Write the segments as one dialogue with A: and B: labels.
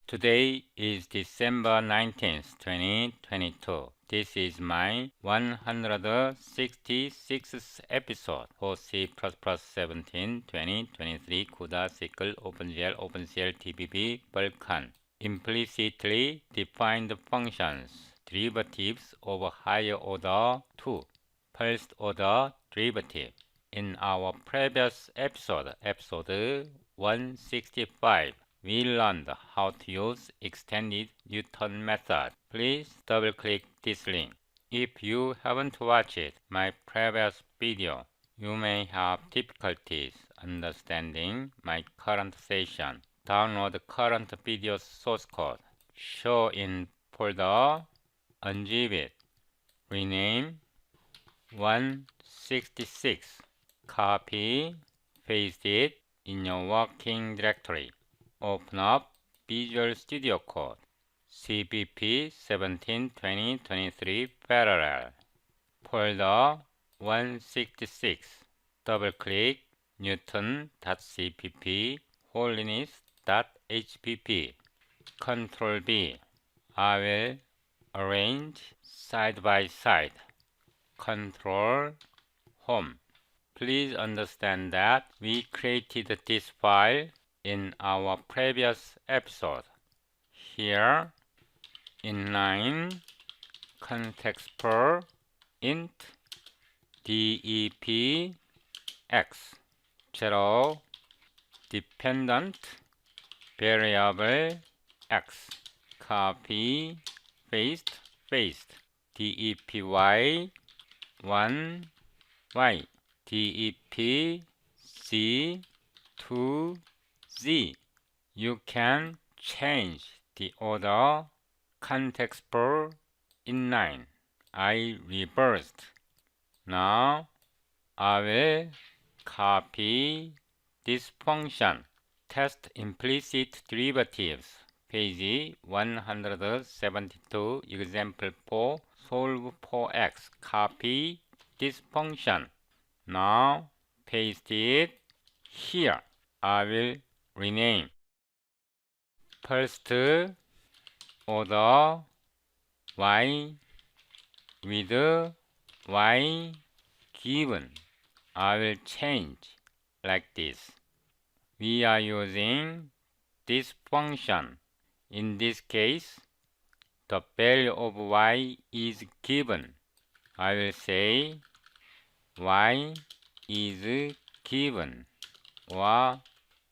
A: Today is December 19th, 2022. This is my 166th episode for C++ 17 2023 CUDA SQL OpenCL DBB Vulkan. Implicitly defined functions, derivatives of higher order 2, first order derivative. In our previous episode 165, we learned how to use extended Newton method. Please double-click this link. If you haven't watched my previous video, you may have difficulties understanding my current session. Download current video source code. Show in folder, unzip it, rename 166. Copy, paste it in your working directory. Open up Visual Studio Code, CBP 17 2023 parallel, folder 166. Double-click newton.cpp holiness.hpp. Control B. I will arrange side by side. Control Home. Please understand that we created this file in our previous episode. Here, inline context per int dep x 0 dependent variable x. Copy, paste depy 1 y dep z 2 z. You can change the order context per inline. I reversed. Now I will copy this function. Test implicit derivatives. Page 172, example 4, solve for x. Copy this function. Now paste it here. I will rename first order y with y given. I will change like this. We are using this function. In this case, the value of y is given. I will say y is given or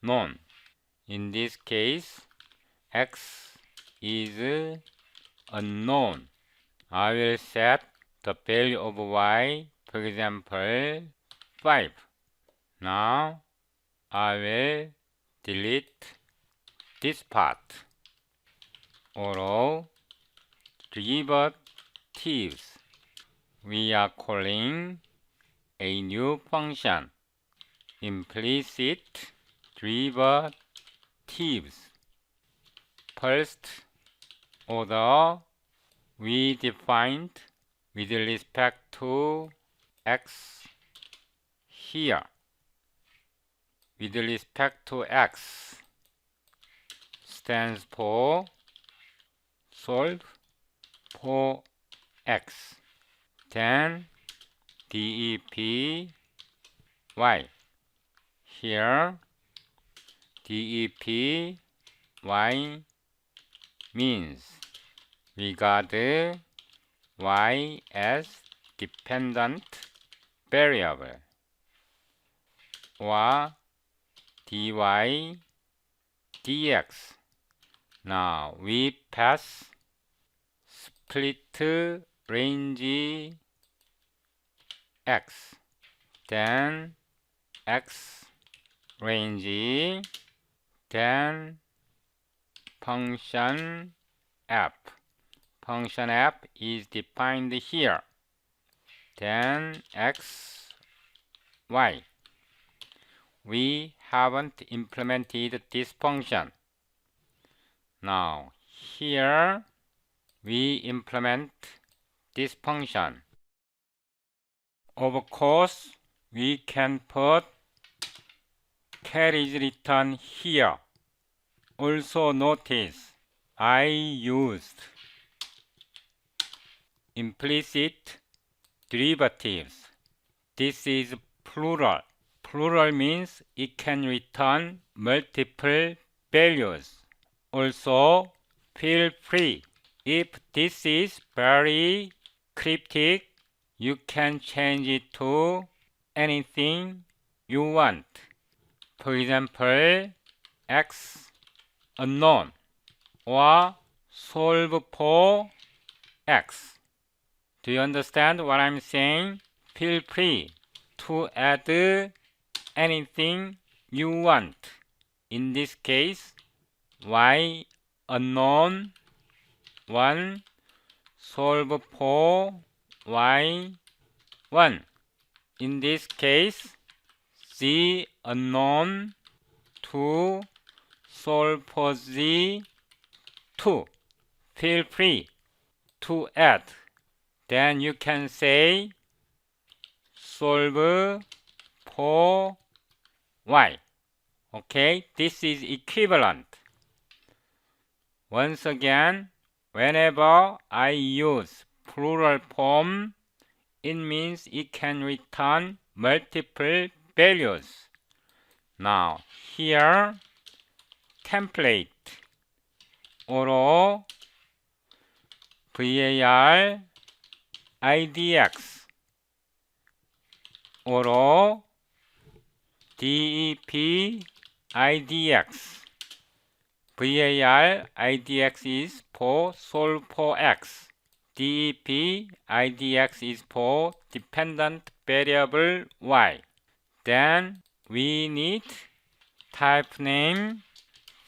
A: known. In this case, x is unknown. I will set the value of y, for example, 5. Now I will delete this part. Although derivatives, we are calling a new function, implicit derivatives. First order we defined with respect to x here. With respect to x stands for solve for x. Then dep y. Here dep y means regard y as dependent variable, or dy dx. Now we pass split range x, then x range, then function f. Function f is defined here. Then x, y. We haven't implemented this function. Now here we implement this function. Of course, we can put carriage return here. Also notice I used implicit derivatives. This is plural. Plural means it can return multiple values. Also, feel free. If this is very cryptic, you can change it to anything you want. For example, x unknown or solve for x. Do you understand what I'm saying? Feel free to add anything you want. In this case, y unknown 1 solve for y 1. In this case, z unknown 2 solve for z 2. Feel free to add. Then you can say solve for y. Okay, this is equivalent. Once again, whenever I use plural form, it means it can return multiple values. Now, here, template or var idx or dep idx. var idx is for solve for x. dep idx is for dependent variable y. Then we need type name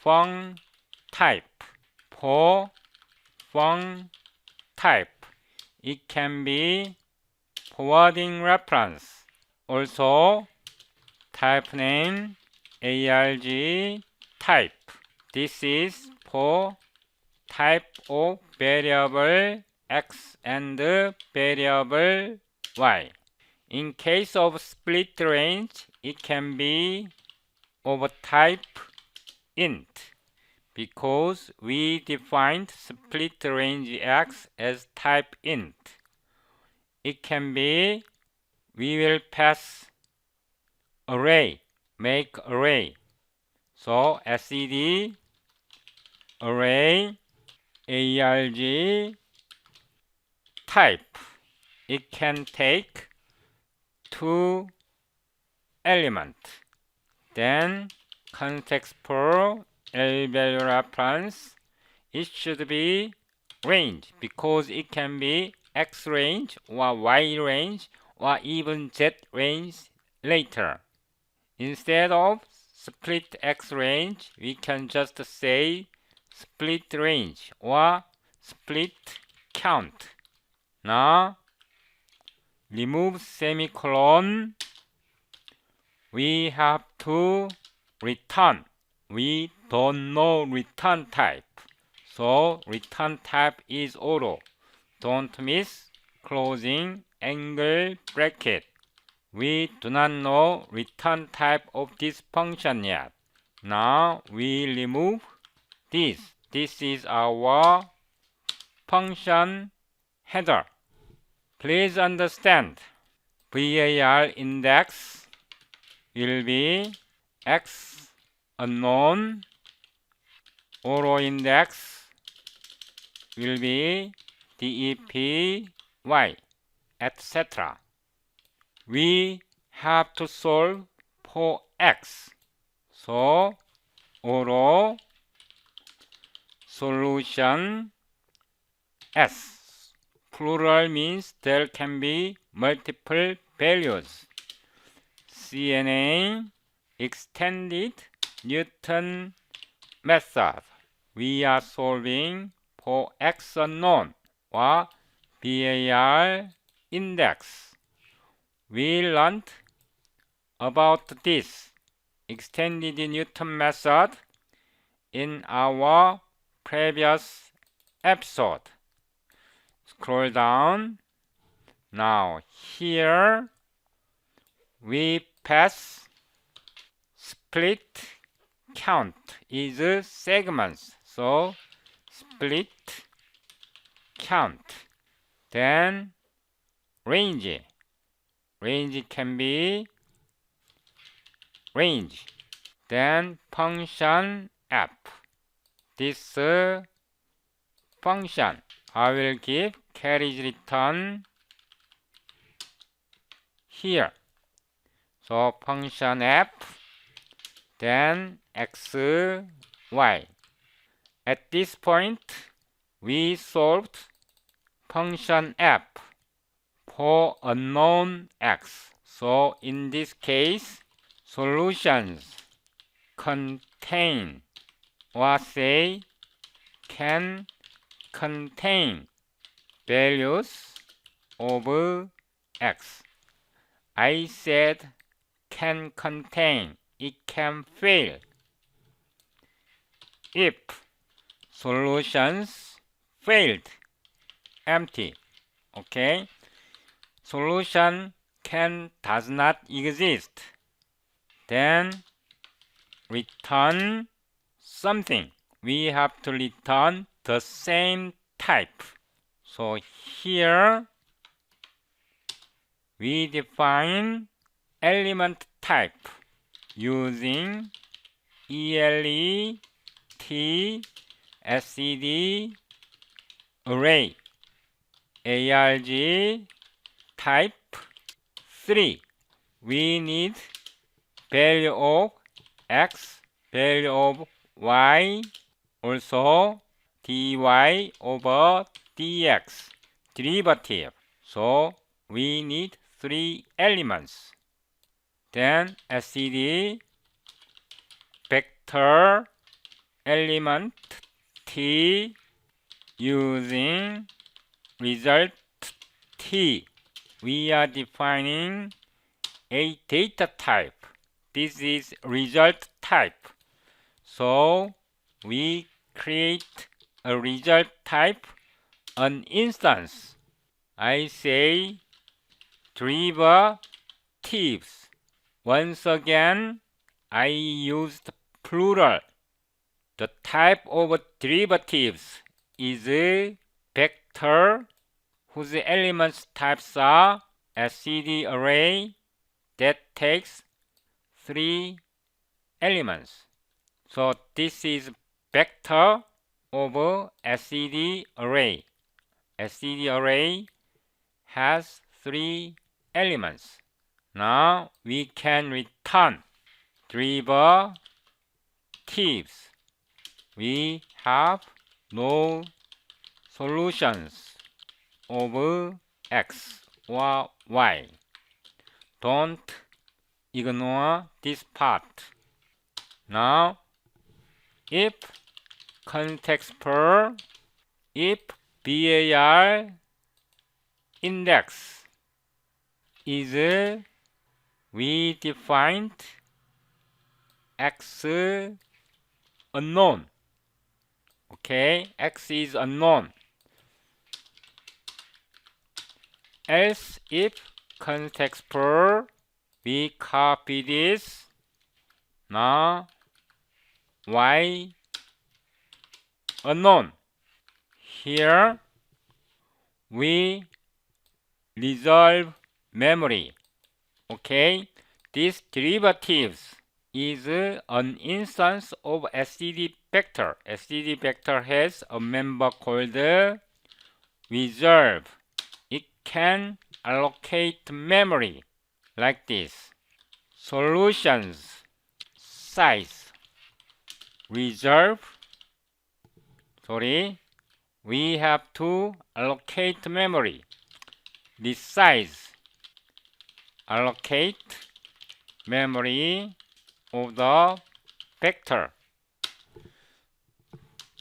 A: func type. For func type, it can be forwarding reference. Also, type name arg type. This is for type of variable x and variable y. In case of split range, it can be of type int, because we defined split range x as type int. It can be, we will pass array, make array. So sed array arg type. It can take 2 elements. Then context for value reference, it should be range, because it can be x range or y range or even z range later. Instead of split x range, we can just say split range or split count. Now, remove semicolon. We have to return. We don't know return type. So return type is auto. Don't miss closing angle bracket. We do not know return type of this function yet. Now we remove this. This is our function header. Please understand, var index will be x unknown, auto index will be dep y, etc. We have to solve for x. So auto solution s. Plural means there can be multiple values. CNA extended Newton method. We are solving for x unknown or var index. We learned about this extended Newton method in our previous episode. Scroll down. Now here we pass split count is segments. So split, count. Then range. Range can be range. Then function f. This function I will give carriage return here. So function f, then x, y. At this point, we solved function f for unknown x. So in this case, solutions contain or say can contain values of x. I said can contain, it can fail. If solutions failed, empty. Okay? Solution can does not exist. Then return something. We have to return the same type. So here we define element type using ELE T SCD array ARG type 3. We need value of x, value of y, also dy over dx derivative. So we need 3 elements. Then SCD vector element t using result t. We are defining a data type. This is result type. So we create a result type, an instance. I say derivatives. Once again, I used plural. The type of derivatives is a vector whose elements types are SCD array that takes 3 elements. So this is vector of SCD array. SCD array has 3 elements. Now we can return derivatives. We have no solutions of x or y. Don't ignore this part. Now, if context per, if var index is we defined x unknown. Okay, x is unknown. Else if context per, we copy this. Now y unknown. Here we resolve memory. Okay, this derivatives is an instance of SCD vector. SCD vector has a member called reserve. It can allocate memory like this. Solutions size reserve. We have to allocate memory. This size allocate memory of the vector.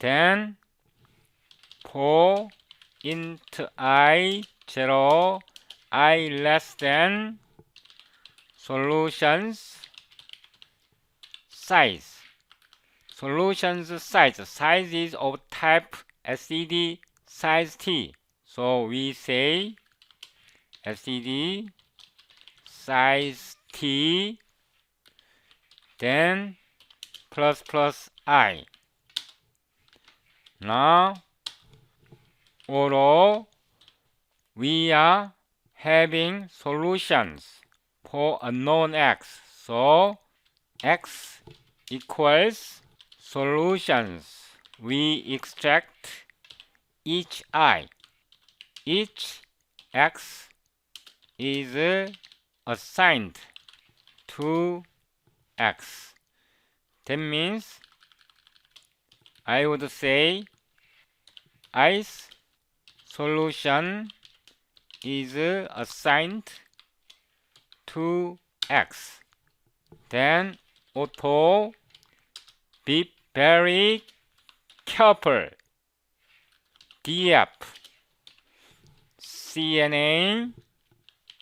A: Then for int I 0, I less than solutions size. Solutions size is of type SCD size t. So we say SCD size t, then plus I. Now, although we are having solutions for unknown x, so x equals solutions. We extract each I. Each x is assigned to x. That means I would say i's solution is assigned to x. Then auto be very careful. df CNA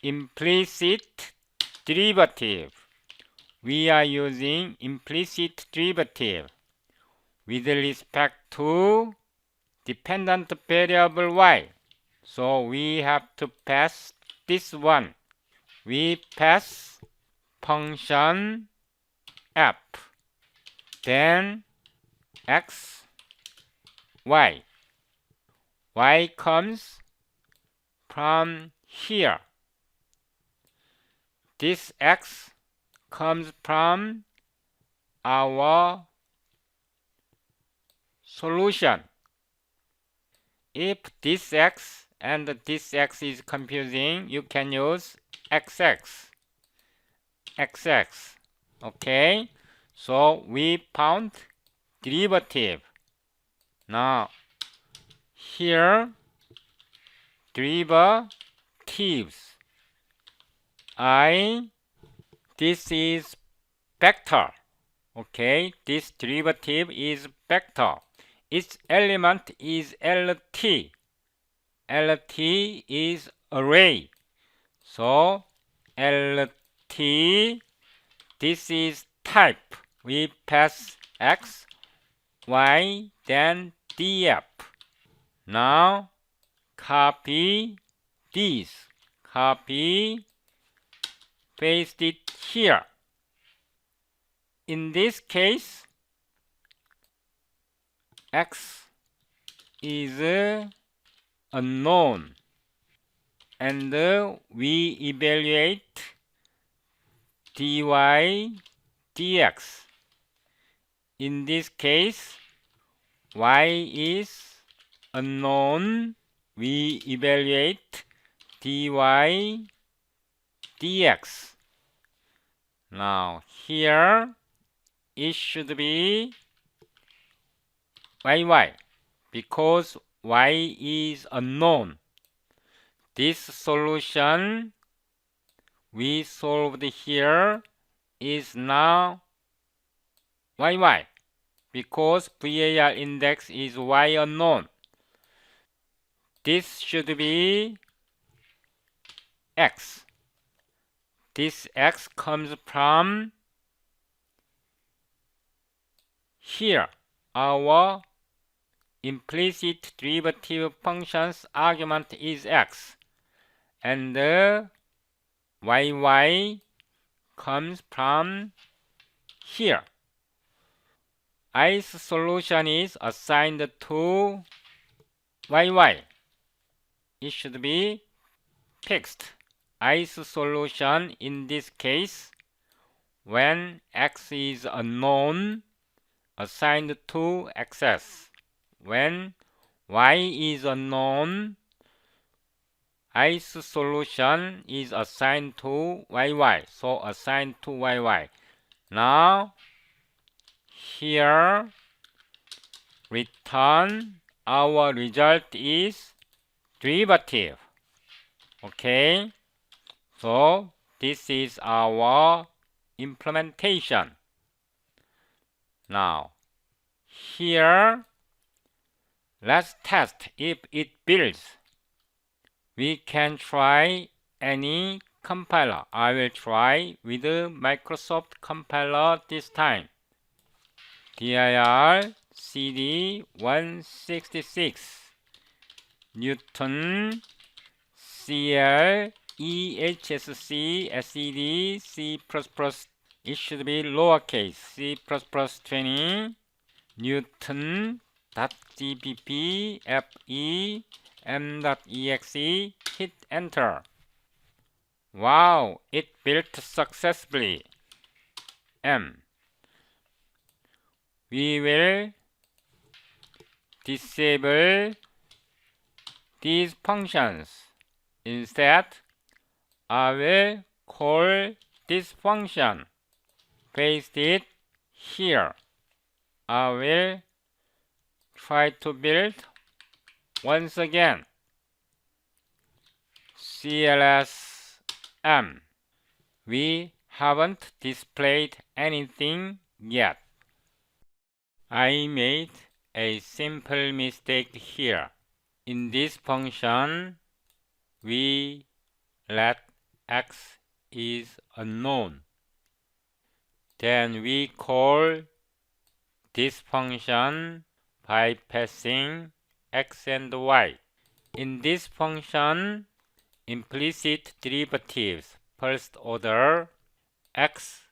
A: implicit derivative. We are using implicit derivative with respect to dependent variable y. So we have to pass this one. We pass function f, then x, y. Y comes from here. This x comes from our solution. If this x and this x is confusing, you can use xx. xx. Okay? So we found derivative. Now, here, derivatives. This is vector. Okay, this derivative is vector. Its element is LT. LT is array. So LT, this is type. We pass x, y, then df. Now copy this. Copy, paste it here. In this case, x is unknown, and we evaluate dy dx. In this case, y is unknown. We evaluate dy dx. Now here it should be y because y is unknown. This solution we solved here is now y because VAR index is y unknown. This should be x. This x comes from here. Our implicit derivative function's argument is x, and y comes from here. I's solution is assigned to y. It should be fixed. I's solution in this case, when x is unknown, assigned to xs. When y is unknown, i's solution is assigned to y. So assigned to y. Now here return our result is derivative. Okay, so this is our implementation. Now here let's test if it builds. We can try any compiler. I will try with Microsoft compiler this time. dir cd 166 Newton cl ehsc sed c++. It should be lowercase c++ 20 Newton .cpp fe m.exe, hit enter. Wow, it built successfully. We will disable these functions. Instead, I will call this function. Paste it here. I will try to build once again. CLSM. We haven't displayed anything yet. I made a simple mistake here. In this function, we let x is unknown. Then we call this function by passing x and y. In this function, implicit derivatives first order, x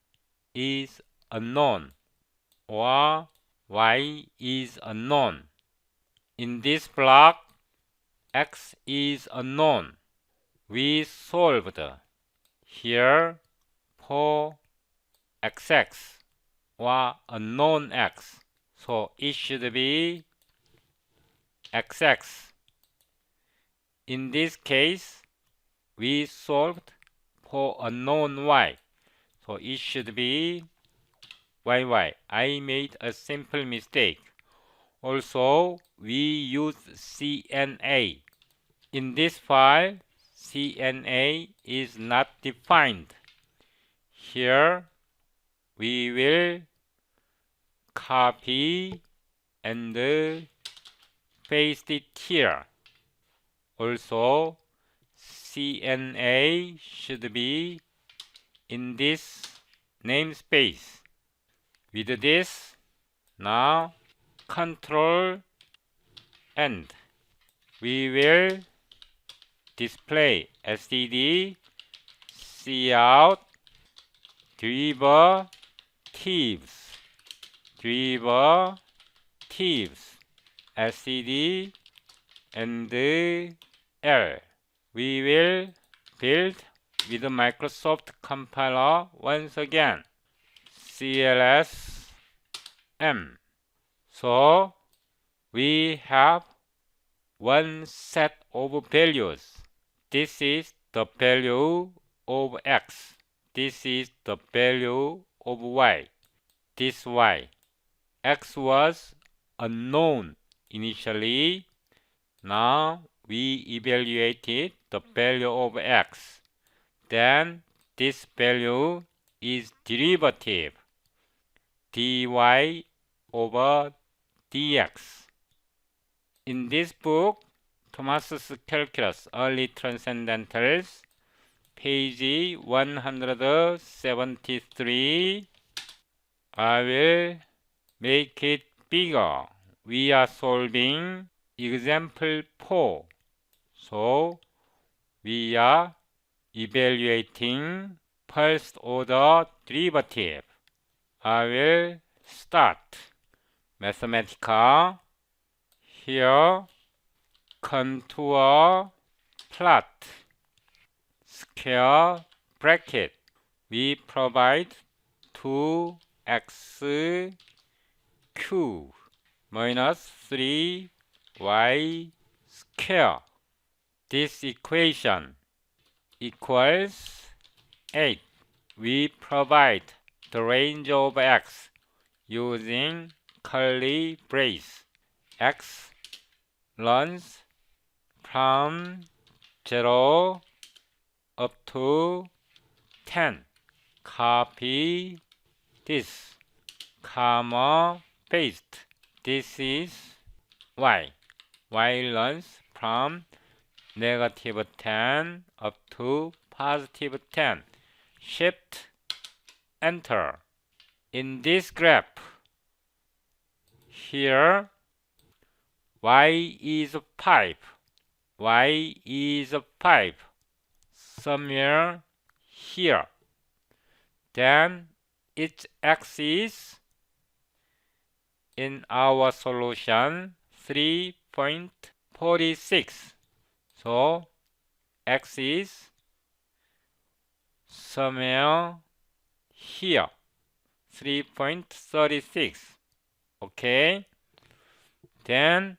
A: is unknown or y is unknown. In this block, x is unknown. We solved here for xx or unknown x. So it should be xx. In this case, we solved for unknown y. So it should be yy. I made a simple mistake. Also, we used CNA. In this file, CNA is not defined. Here, we will copy and paste it here. Also, CNA should be in this namespace. With this, now Control End. We will display std cout derivatives std and L. We will build with the Microsoft compiler once again. CLSM. So we have one set of values. This is the value of x. This is the value of y. This y. X was unknown initially. Now we evaluated the value of x. Then this value is derivative dy over dx. In this book, Thomas's Calculus, Early Transcendentals, page 173, I will make it bigger. We are solving example 4. So, we are evaluating first order derivative. I will start Mathematica. Here, contour plot, square bracket. We provide 2x cubed minus 3y squared. This equation equals 8. We provide the range of x using curly brace. X runs from 0 up to 10. Copy this, comma, paste. This is y. Y runs from negative 10 up to positive 10. Shift, enter. In this graph, here, y is 5. Y is 5. Somewhere here. Then its axis in our solution 3.46. So x is somewhere here, 3.36. Okay, then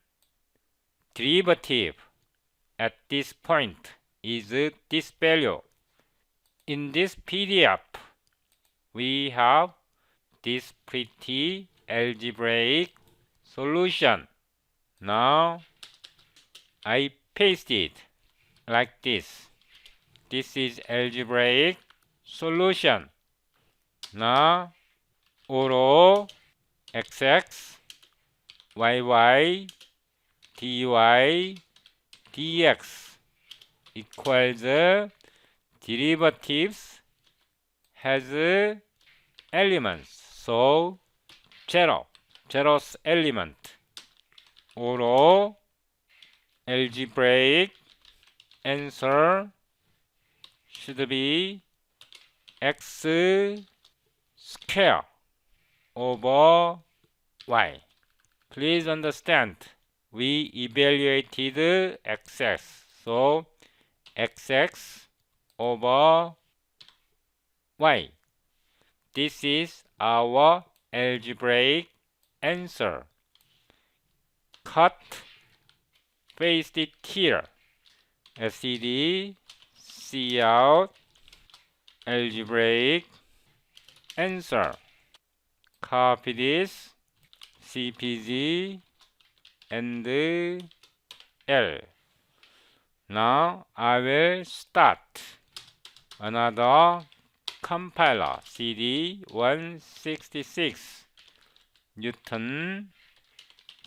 A: derivative at this point is this value. In this PDF, we have this pretty algebraic solution. Now I paste it like this. This is algebraic solution. Now 오로 xx, yy, dy, dx equals derivatives has elements. So zeroth element. 오로 algebraic answer should be x square over y. Please understand, we evaluated xx, so xx over y. This is our algebraic answer. Cut, paste it here. SCD, C out, algebraic answer. Copy this, CPG and L. Now I will start another compiler, CD 166, Newton,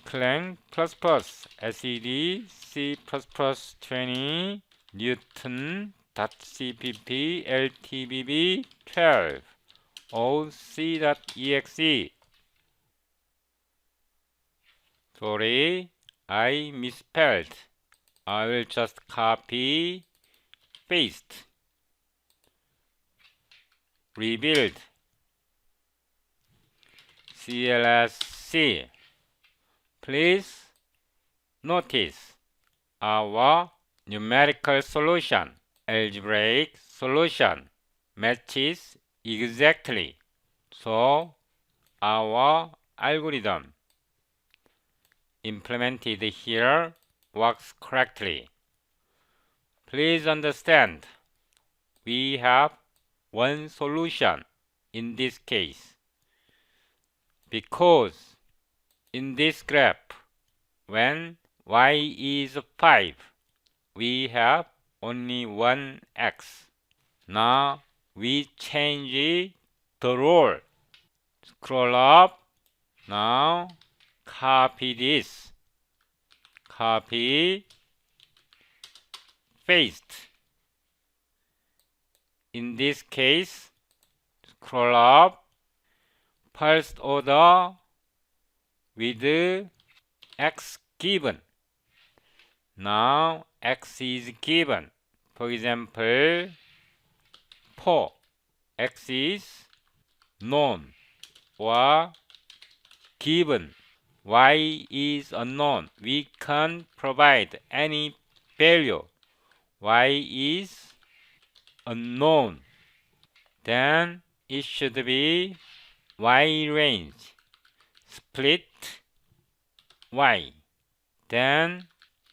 A: Clang++, SED, C++20, Newton.cpp, LTBB 12, OC.exe. Sorry, I misspelled. I will just copy, paste, rebuild, CLSC. Please notice our numerical solution, algebraic solution, matches exactly. So our algorithm implemented here works correctly. Please understand, we have one solution in this case, because in this graph, when y is 5, we have only one x. Now we change the role. Scroll up. Now copy this. Copy, paste. In this case, scroll up. First order with x given. Now x is given. For example, 4. X is known or given. Y is unknown. We can't provide any value. Y is unknown. Then it should be y range. Split y. Then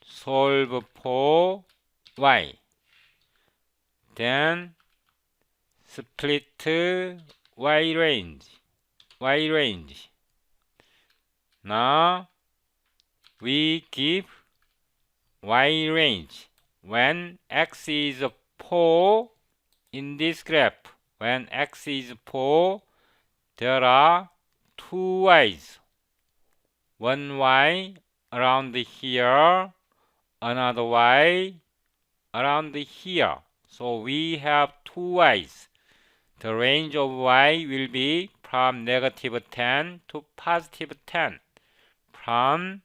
A: solve for y. Then split y range. Now we give y range when x is 4. In this graph, when x is 4, there are 2 y's. One y around here, another y around here. So we have 2 y's. The range of y will be from -10 to +10. From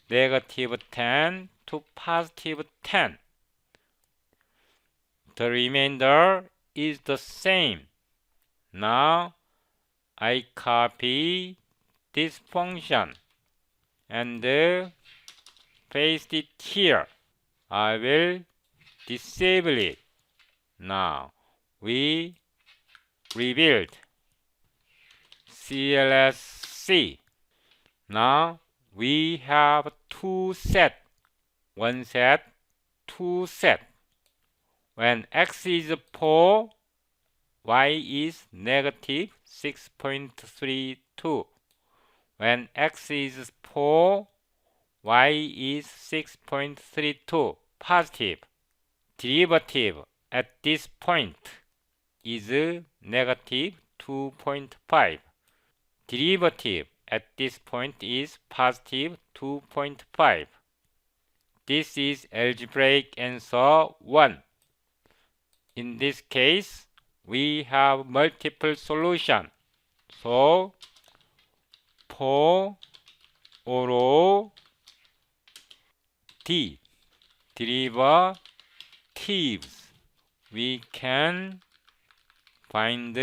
A: -10 to +10. The remainder is the same. Now I copy, this function and paste it here. I will disable it. Now we rebuild CLSC. Now we have two sets. One set, two set. When x is 4, y is negative 6.32. When x is 4, y is 6.32 positive. Derivative at this point is negative 2.5. Derivative at this point is positive 2.5. This is algebraic answer 1. In this case, we have multiple solutions. So, for or D derivatives, we can find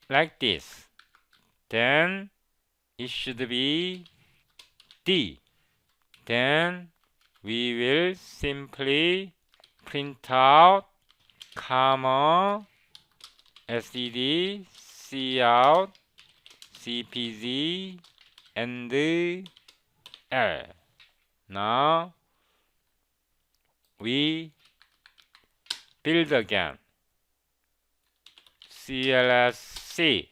A: like this. Then it should be D. Then we will simply print out comma SED, Cout, CPZ, and L. Now we build again. CLSC.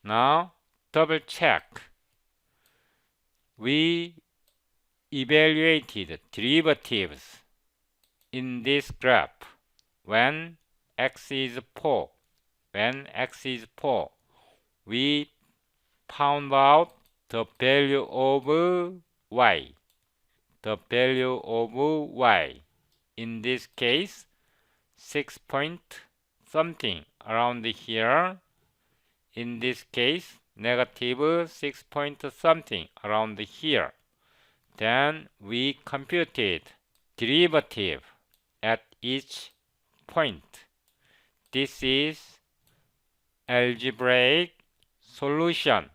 A: Now double check. We evaluated derivatives in this graph when x is 4. When x is 4, we found out the value of y. The value of y. In this case, 6 point something around here. In this case, negative 6 point something around here. Then we computed derivative at each point. This is algebraic solution.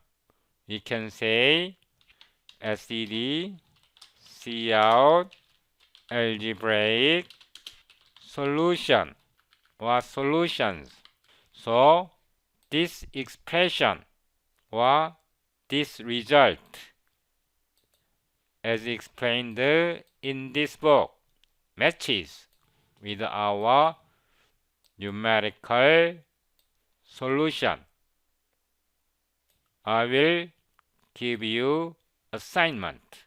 A: We can say SED, Cout, algebraic solution or solutions. So this expression or this result, as explained in this book, matches with our numerical solution. I will give you assignment.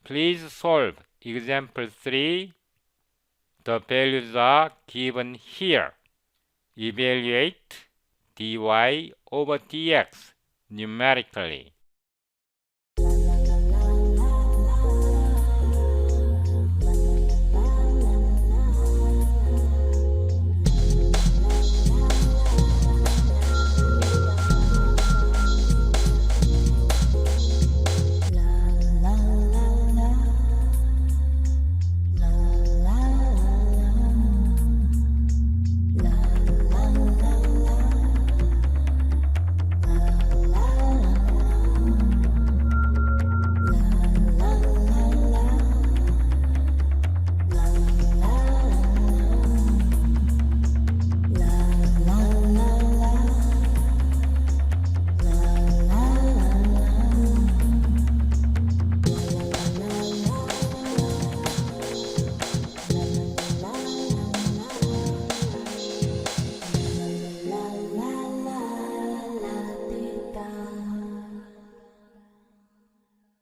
A: Please solve example 3. The values are given here. Evaluate dy over dx numerically.